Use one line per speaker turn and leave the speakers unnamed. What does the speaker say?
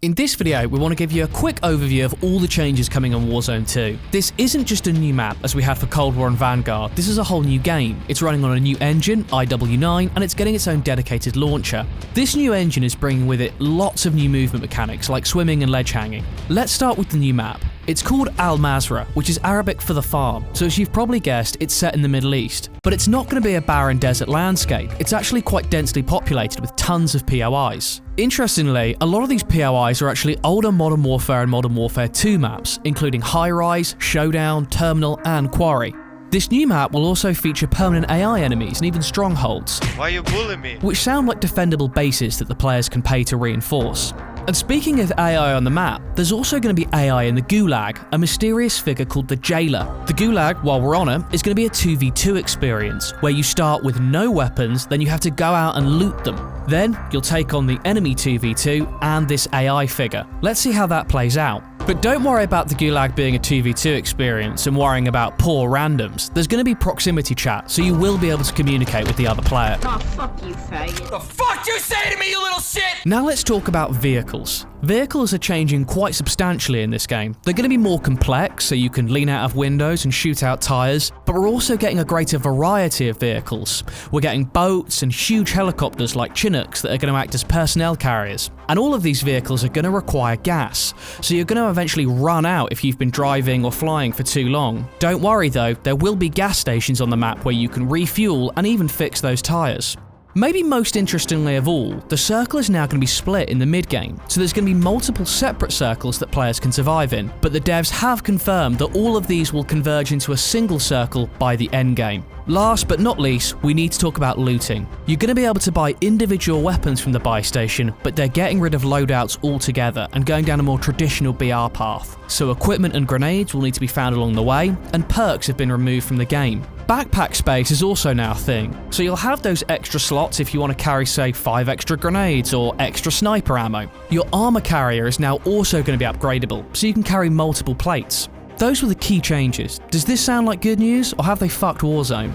In this video, we want to give you a quick overview of all the changes coming on Warzone 2. This isn't just a new map as we had for Cold War and Vanguard, this is a whole new game. It's running on a new engine, IW9, and it's getting its own dedicated launcher. This new engine is bringing with it lots of new movement mechanics like swimming and ledge hanging. Let's start with the new map. It's called Al Mazrah, which is Arabic for the farm, so as you've probably guessed, it's set in the Middle East. But it's not going to be a barren desert landscape, it's actually quite densely populated with tons of POIs. Interestingly, a lot of these POIs are actually older Modern Warfare and Modern Warfare 2 maps, including High Rise, Showdown, Terminal, and Quarry. This new map will also feature permanent AI enemies and even strongholds.
Why you bullying me?
Which sound like defendable bases that the players can pay to reinforce. And speaking of AI on the map, there's also going to be AI in the Gulag, a mysterious figure called the Jailer. The Gulag, while we're on it, is going to be a 2v2 experience, where you start with no weapons, then you have to go out and loot them. Then, you'll take on the enemy 2v2 and this AI figure. Let's see how that plays out. But don't worry about the Gulag being a 2v2 experience and worrying about poor randoms. There's going to be proximity chat, so you will be able to communicate with the other player.
Oh, fuck you, faggot.
The fuck you say to me, you little shit!
Now let's talk about vehicles. Vehicles are changing quite substantially in this game. They're going to be more complex, so you can lean out of windows and shoot out tyres, but we're also getting a greater variety of vehicles. We're getting boats and huge helicopters like Chinooks that are going to act as personnel carriers. And all of these vehicles are going to require gas, so you're going to eventually run out if you've been driving or flying for too long. Don't worry though, there will be gas stations on the map where you can refuel and even fix those tyres. Maybe most interestingly of all, the circle is now going to be split in the mid-game, so there's going to be multiple separate circles that players can survive in, but the devs have confirmed that all of these will converge into a single circle by the end game. Last but not least, we need to talk about looting. You're going to be able to buy individual weapons from the buy station, but they're getting rid of loadouts altogether and going down a more traditional BR path. So equipment and grenades will need to be found along the way, and perks have been removed from the game. Backpack space is also now a thing, so you'll have those extra slots if you want to carry, say, 5 extra grenades or extra sniper ammo. Your armor carrier is now also going to be upgradable, so you can carry multiple plates. Those were the key changes. Does this sound like good news, or have they fucked Warzone?